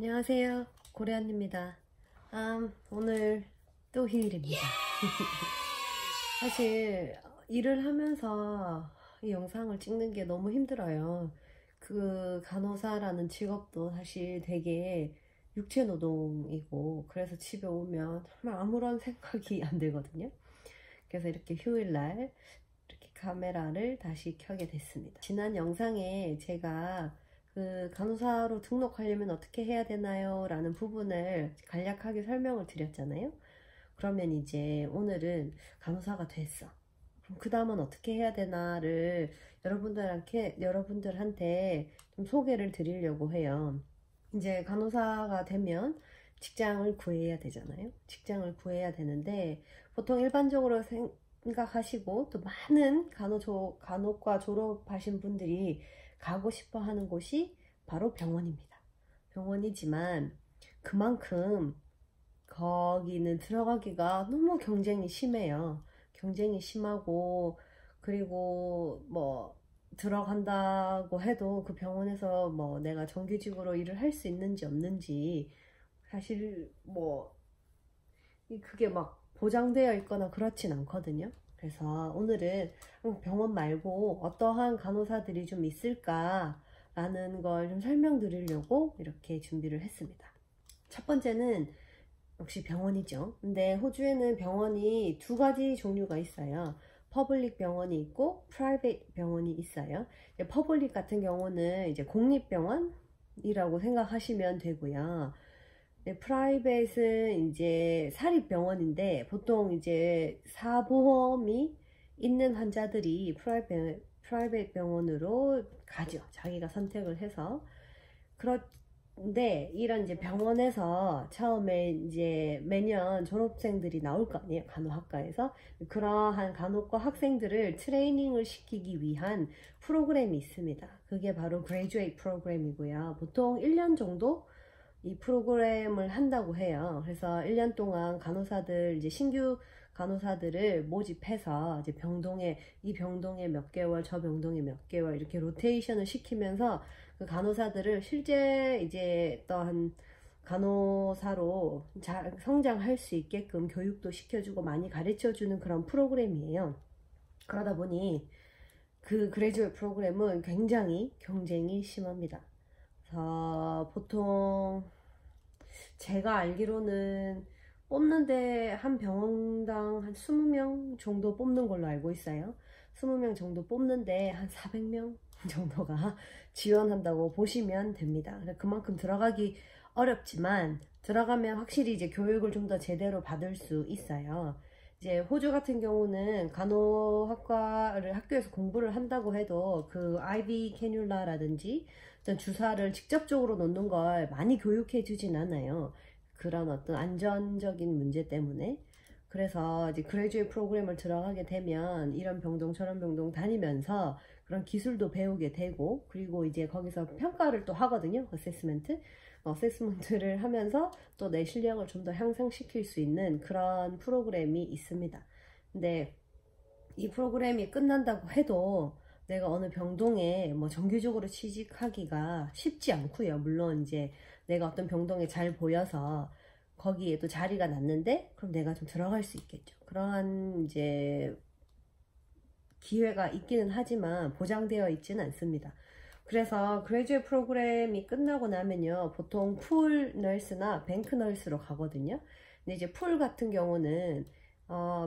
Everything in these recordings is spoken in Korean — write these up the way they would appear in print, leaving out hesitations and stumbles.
안녕하세요, 고래언입니다. 오늘 또 휴일입니다. 사실 일을 하면서 이 영상을 찍는 게 너무 힘들어요. 그 간호사라는 직업도 사실 되게 육체노동이고, 그래서 집에 오면 정말 아무런 생각이 안 들거든요. 그래서 이렇게 휴일날 이렇게 카메라를 다시 켜게 됐습니다. 지난 영상에 제가 그 간호사로 등록하려면 어떻게 해야 되나요? 라는 부분을 간략하게 설명을 드렸잖아요. 그러면 이제 오늘은 간호사가 됐어. 그럼 그 다음은 어떻게 해야 되나를 여러분들한테 좀 소개를 드리려고 해요. 이제 간호사가 되면 직장을 구해야 되잖아요. 직장을 구해야 되는데 보통 일반적으로 생각하시고 또 많은 간호과 졸업하신 분들이 가고 싶어 하는 곳이 바로 병원입니다. 병원이지만 그만큼 거기는 들어가기가 너무 경쟁이 심해요. 경쟁이 심하고, 그리고 뭐 들어간다고 해도 그 병원에서 뭐 내가 정규직으로 일을 할 수 있는지 없는지 사실 뭐 그게 막 보장되어 있거나 그렇진 않거든요. 그래서 오늘은 병원 말고 어떠한 간호사들이 좀 있을까 라는 걸 좀 설명드리려고 이렇게 준비를 했습니다. 첫 번째는 역시 병원이죠. 근데 호주에는 병원이 두 가지 종류가 있어요. 퍼블릭 병원이 있고 프라이빗 병원이 있어요. 퍼블릭 같은 경우는 이제 공립병원이라고 생각하시면 되고요. 프라이빗은 이제 사립병원인데 보통 이제 사보험이 있는 환자들이 프라이빗 병원으로 가죠. 자기가 선택을 해서. 그런데 이런 이제 병원에서 처음에 이제 매년 졸업생들이 나올 거 아니에요. 간호학과에서. 그러한 간호과 학생들을 트레이닝을 시키기 위한 프로그램이 있습니다. 그게 바로 그레이주에이트 프로그램이고요. 보통 1년 정도 이 프로그램을 한다고 해요. 그래서 1년 동안 간호사들, 이제 신규 간호사들을 모집해서 이제 이 병동에 몇 개월, 저 병동에 몇 개월 이렇게 로테이션을 시키면서 그 간호사들을 실제 이제 또한 간호사로 잘 성장할 수 있게끔 교육도 시켜주고 많이 가르쳐주는 그런 프로그램이에요. 그러다 보니 그 그레이주에이트 프로그램은 굉장히 경쟁이 심합니다. 보통 제가 알기로는 뽑는데 한 병원당 한 20명 정도 뽑는 걸로 알고 있어요. 20명 정도 뽑는데 한 400명 정도가 지원한다고 보시면 됩니다. 그만큼 들어가기 어렵지만 들어가면 확실히 이제 교육을 좀 더 제대로 받을 수 있어요. 이제 호주 같은 경우는 간호학과를 학교에서 공부를 한다고 해도 그 IV 캐뉼라라든지 어떤 주사를 직접적으로 놓는 걸 많이 교육해 주진 않아요. 그런 어떤 안전적인 문제 때문에. 그래서 이제 그레이주에이트 프로그램을 들어가게 되면 이런 병동 저런 병동 다니면서 그런 기술도 배우게 되고, 그리고 이제 거기서 평가를 또 하거든요. 어세스먼트를 하면서 또 내 실력을 좀 더 향상시킬 수 있는 그런 프로그램이 있습니다. 근데 이 프로그램이 끝난다고 해도 내가 어느 병동에 뭐 정규직으로 취직하기가 쉽지 않고요. 물론 이제 내가 어떤 병동에 잘 보여서 거기에 또 자리가 났는데 그럼 내가 좀 들어갈 수 있겠죠. 그러한 이제 기회가 있기는 하지만 보장되어 있지는 않습니다. 그래서 그레이주에이트 프로그램이 끝나고 나면요, 보통 풀 널스나 뱅크 널스로 가거든요. 근데 이제 풀 같은 경우는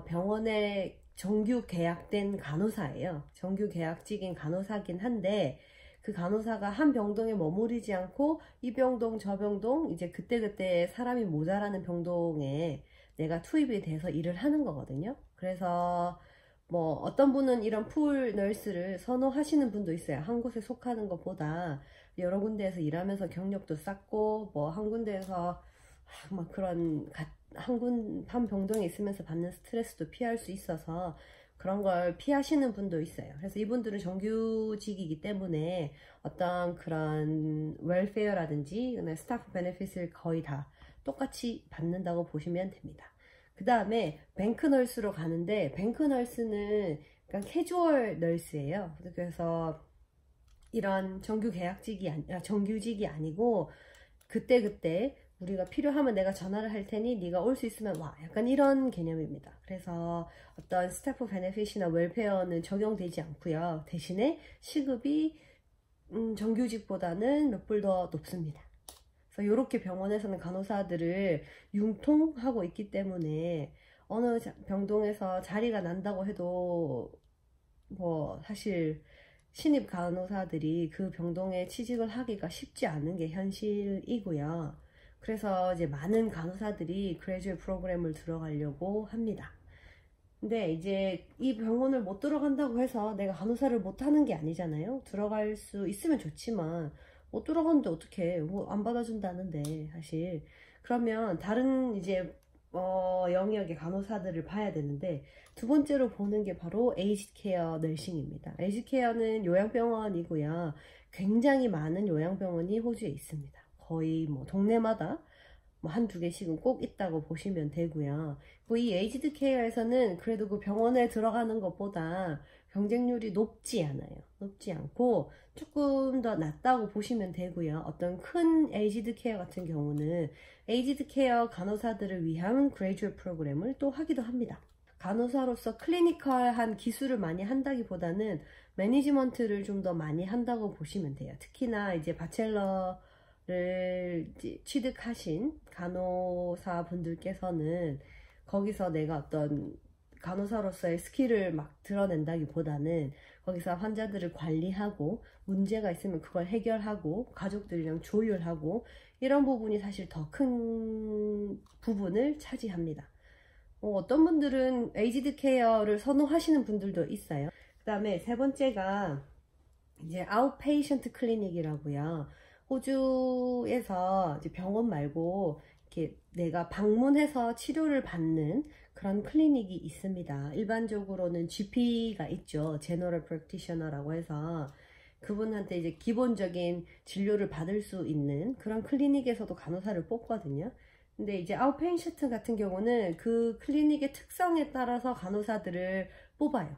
병원에 정규 계약된 간호사예요. 정규 계약직인 간호사긴 한데 그 간호사가 한 병동에 머무르지 않고 이 병동 저 병동 이제 그때그때 사람이 모자라는 병동에 내가 투입이 돼서 일을 하는 거거든요. 그래서 뭐 어떤 분은 이런 풀 널스를 선호하시는 분도 있어요. 한 곳에 속하는 것보다 여러 군데에서 일하면서 경력도 쌓고 뭐 한 군데에서 막 그런 한 병동에 있으면서 받는 스트레스도 피할 수 있어서 그런 걸 피하시는 분도 있어요. 그래서 이분들은 정규직이기 때문에 어떤 그런 웰페어라든지 스타프 베네핏을 거의 다 똑같이 받는다고 보시면 됩니다. 그 다음에 뱅크 널스로 가는데, 뱅크 널스는 그러니까 캐주얼 널스예요. 그래서 이런 정규직이 아니고 그때그때 우리가 필요하면 내가 전화를 할 테니 네가 올 수 있으면 와, 약간 이런 개념입니다. 그래서 어떤 스태프 베네핏이나 웰페어는 적용되지 않고요. 대신에 시급이 정규직보다는 몇 불 더 높습니다. 그래서 이렇게 병원에서는 간호사들을 융통하고 있기 때문에 어느 병동에서 자리가 난다고 해도 뭐 사실 신입 간호사들이 그 병동에 취직을 하기가 쉽지 않은 게 현실이고요. 그래서 이제 많은 간호사들이 그레듀에이트 프로그램을 들어가려고 합니다. 근데 이제 이 병원을 못 들어간다고 해서 내가 간호사를 못 하는 게 아니잖아요. 들어갈 수 있으면 좋지만 못 들어갔는데 어떡해. 뭐 안 받아준다는데 사실. 그러면 다른 이제 영역의 간호사들을 봐야 되는데, 두 번째로 보는 게 바로 에이지드 케어 너싱입니다. 에이지드 케어는 요양병원이고요. 굉장히 많은 요양병원이 호주에 있습니다. 거의 뭐 동네마다 뭐 한두 개씩은 꼭 있다고 보시면 되고요. 이 에이지드 케어에서는 그래도 그 병원에 들어가는 것보다 경쟁률이 높지 않아요. 높지 않고 조금 더 낮다고 보시면 되고요. 어떤 큰 에이지드 케어 같은 경우는 에이지드 케어 간호사들을 위한 그레듀에이트 프로그램을 또 하기도 합니다. 간호사로서 클리니컬한 기술을 많이 한다기보다는 매니지먼트를 좀 더 많이 한다고 보시면 돼요. 특히나 이제 바첼러를 취득하신 간호사 분들께서는 거기서 내가 어떤 간호사로서의 스킬을 막 드러낸다기보다는 거기서 환자들을 관리하고 문제가 있으면 그걸 해결하고 가족들이랑 조율하고 이런 부분이 사실 더 큰 부분을 차지합니다. 어떤 분들은 에이지드 케어를 선호하시는 분들도 있어요. 그 다음에 세 번째가 이제 아웃페이션트 클리닉이라고요. 호주에서 이제 병원 말고 이렇게 내가 방문해서 치료를 받는 그런 클리닉이 있습니다. 일반적으로는 GP가 있죠. 제너럴 프랙티셔너라고 해서 그분한테 이제 기본적인 진료를 받을 수 있는 그런 클리닉에서도 간호사를 뽑거든요. 근데 이제 아웃페이션트 같은 경우는 그 클리닉의 특성에 따라서 간호사들을 뽑아요.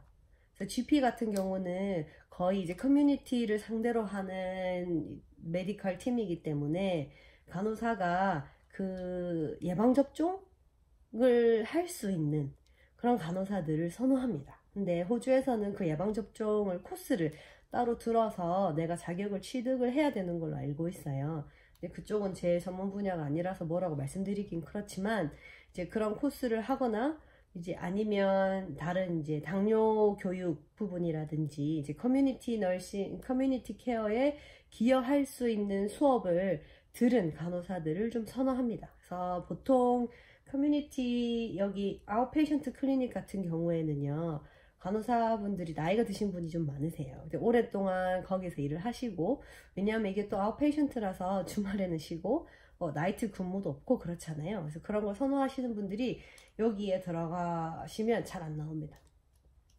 그래서 GP 같은 경우는 거의 이제 커뮤니티를 상대로 하는 메디컬 팀이기 때문에 간호사가 그 예방접종을 할 수 있는 그런 간호사들을 선호합니다. 근데 호주에서는 그 예방접종을 코스를 따로 들어서 내가 자격을 취득을 해야 되는 걸로 알고 있어요. 근데 그쪽은 제 전문 분야가 아니라서 뭐라고 말씀드리긴 그렇지만 이제 그런 코스를 하거나 이제 아니면 다른 이제 당뇨 교육 부분이라든지 이제 커뮤니티 너싱, 커뮤니티 케어에 기여할 수 있는 수업을 들은 간호사들을 좀 선호합니다. 그래서 보통 커뮤니티 여기 아웃페이션트 클리닉 같은 경우에는요, 간호사분들이 나이가 드신 분이 좀 많으세요. 오랫동안 거기서 일을 하시고, 왜냐하면 이게 또 아웃페이션트라서 주말에는 쉬고 나이트 근무도 없고 그렇잖아요. 그래서 그런 걸 선호하시는 분들이 여기에 들어가시면 잘 안 나옵니다.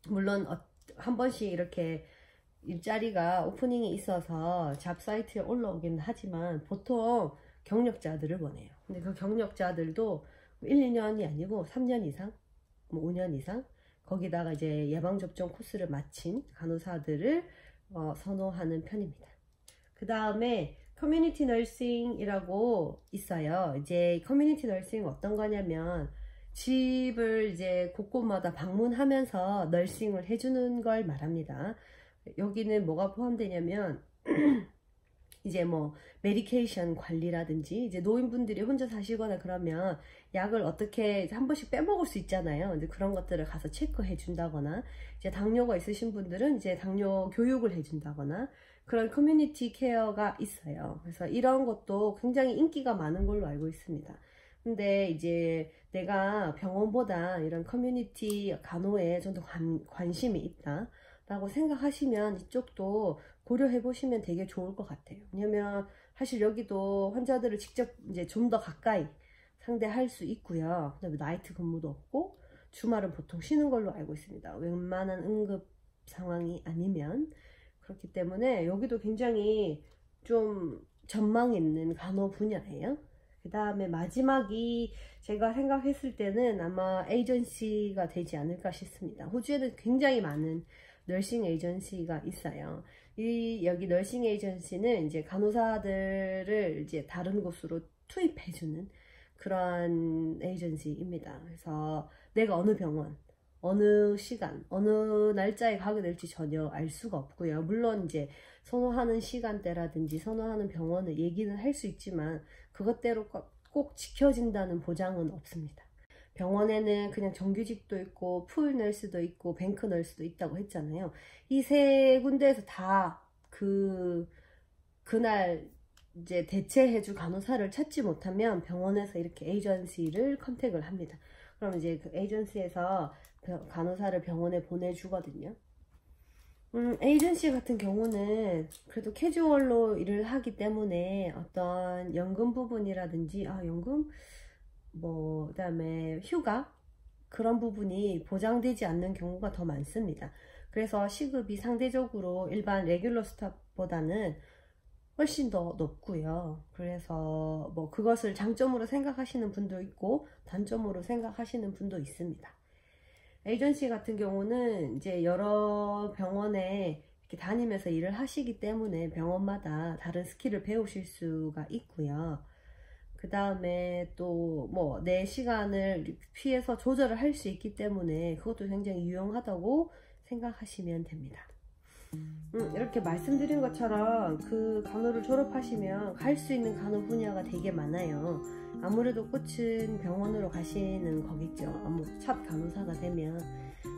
물론 한 번씩 이렇게 일자리가 오프닝이 있어서 잡 사이트에 올라오긴 하지만 보통 경력자들을 원해요. 근데 그 경력자들도 1, 2년이 아니고 3년 이상, 뭐 5년 이상 거기다가 이제 예방접종 코스를 마친 간호사들을 선호하는 편입니다. 그 다음에 커뮤니티 너싱이라고 있어요. 이제 커뮤니티 너싱은 어떤 거냐면 집을 이제 곳곳마다 방문하면서 너싱을 해주는 걸 말합니다. 여기는 뭐가 포함되냐면 이제 뭐 메디케이션 관리라든지 이제 노인분들이 혼자 사시거나 그러면 약을 어떻게 한 번씩 빼먹을 수 있잖아요. 이제 그런 것들을 가서 체크해 준다거나 이제 당뇨가 있으신 분들은 이제 당뇨 교육을 해 준다거나 그런 커뮤니티 케어가 있어요. 그래서 이런 것도 굉장히 인기가 많은 걸로 알고 있습니다. 근데 이제 내가 병원보다 이런 커뮤니티 간호에 좀 더 관심이 있다 라고 생각하시면 이쪽도 고려해 보시면 되게 좋을 것 같아요. 왜냐면 사실 여기도 환자들을 직접 이제 좀 더 가까이 상대할 수 있고요. 그다음에 나이트 근무도 없고 주말은 보통 쉬는 걸로 알고 있습니다. 웬만한 응급 상황이 아니면. 그렇기 때문에 여기도 굉장히 좀 전망 있는 간호 분야예요. 그 다음에 마지막이 제가 생각했을 때는 아마 에이전시가 되지 않을까 싶습니다. 호주에는 굉장히 많은 널싱 에이전시가 있어요. 여기 널싱 에이전시는 이제 간호사들을 이제 다른 곳으로 투입해주는 그런 에이전시입니다. 그래서 내가 어느 병원, 어느 시간, 어느 날짜에 가게 될지 전혀 알 수가 없고요. 물론 이제 선호하는 시간대라든지 선호하는 병원을 얘기는 할 수 있지만 그것대로 꼭 지켜진다는 보장은 없습니다. 병원에는 그냥 정규직도 있고 풀널스도 있고 뱅크널스도 있다고 했잖아요. 이 세 군데에서 다 그날 이제 대체해줄 간호사를 찾지 못하면 병원에서 이렇게 에이전시를 컨택을 합니다. 그럼 이제 그 에이전시에서 간호사를 병원에 보내주거든요. 에이전시 같은 경우는 그래도 캐주얼로 일을 하기 때문에 어떤 연금 부분이라든지 연금 뭐 그다음에 휴가 그런 부분이 보장되지 않는 경우가 더 많습니다. 그래서 시급이 상대적으로 일반 레귤러 스타프보다는 훨씬 더 높고요. 그래서 뭐 그것을 장점으로 생각하시는 분도 있고 단점으로 생각하시는 분도 있습니다. 에이전시 같은 경우는 이제 여러 병원에 이렇게 다니면서 일을 하시기 때문에 병원마다 다른 스킬을 배우실 수가 있고요. 그 다음에 또 뭐 내 시간을 피해서 조절을 할 수 있기 때문에 그것도 굉장히 유용하다고 생각하시면 됩니다. 이렇게 말씀드린 것처럼 그 간호를 졸업하시면 갈 수 있는 간호 분야가 되게 많아요. 아무래도 꽃은 병원으로 가시는 거겠죠. 첫 간호사가 되면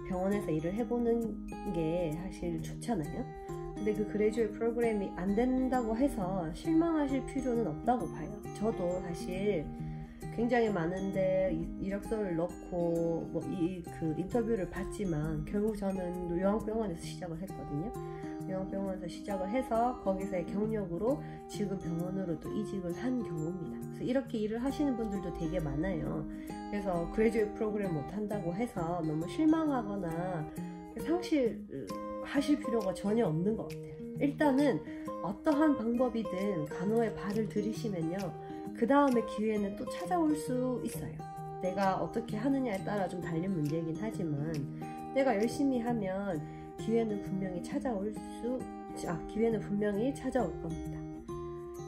병원에서 일을 해보는 게 사실 좋잖아요. 근데 그 그레듀에이트 프로그램이 안 된다고 해서 실망하실 필요는 없다고 봐요. 저도 사실 굉장히 많은데 이력서를 넣고 그 인터뷰를 봤지만 결국 저는 요양병원에서 시작을 했거든요. 요양병원에서 시작을 해서 거기서의 경력으로 지금 병원으로 또 이직을 한 경우입니다. 그래서 이렇게 일을 하시는 분들도 되게 많아요. 그래서 그레듀에이트 프로그램 못 한다고 해서 너무 실망하거나 상실하실 필요가 전혀 없는 것 같아요. 일단은 어떠한 방법이든 간호에 발을 들이시면요, 그 다음에 기회는 또 찾아올 수 있어요. 내가 어떻게 하느냐에 따라 좀 달린 문제이긴 하지만 내가 열심히 하면 기회는 분명히 찾아올 겁니다.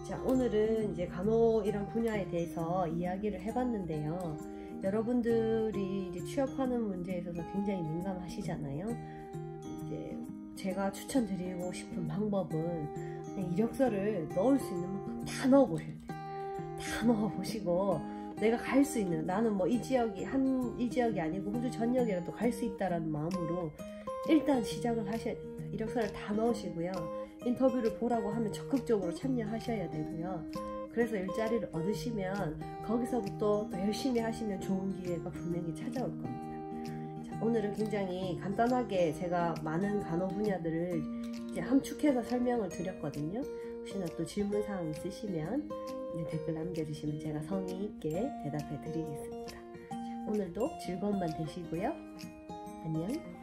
자, 오늘은 이제 간호이란 분야에 대해서 이야기를 해봤는데요. 여러분들이 이제 취업하는 문제에 있어서 굉장히 민감하시잖아요. 이제 제가 추천드리고 싶은 방법은 그냥 이력서를 넣을 수 있는 만큼 다 넣어보셔야 돼요. 다 넣어보시고 내가 갈 수 있는, 나는 뭐 이 지역이 아니고 호주 전역이라도 갈 수 있다라는 마음으로 일단 시작을 하셔야 됩니다. 이력서를 다 넣으시고요. 인터뷰를 보라고 하면 적극적으로 참여하셔야 되고요. 그래서 일자리를 얻으시면 거기서부터 또 열심히 하시면 좋은 기회가 분명히 찾아올 겁니다. 자, 오늘은 굉장히 간단하게 제가 많은 간호 분야들을 이제 함축해서 설명을 드렸거든요. 혹시나 또 질문사항 있으시면 댓글 남겨주시면 제가 성의 있게 대답해 드리겠습니다. 자, 오늘도 즐거운 밤 되시고요. 안녕.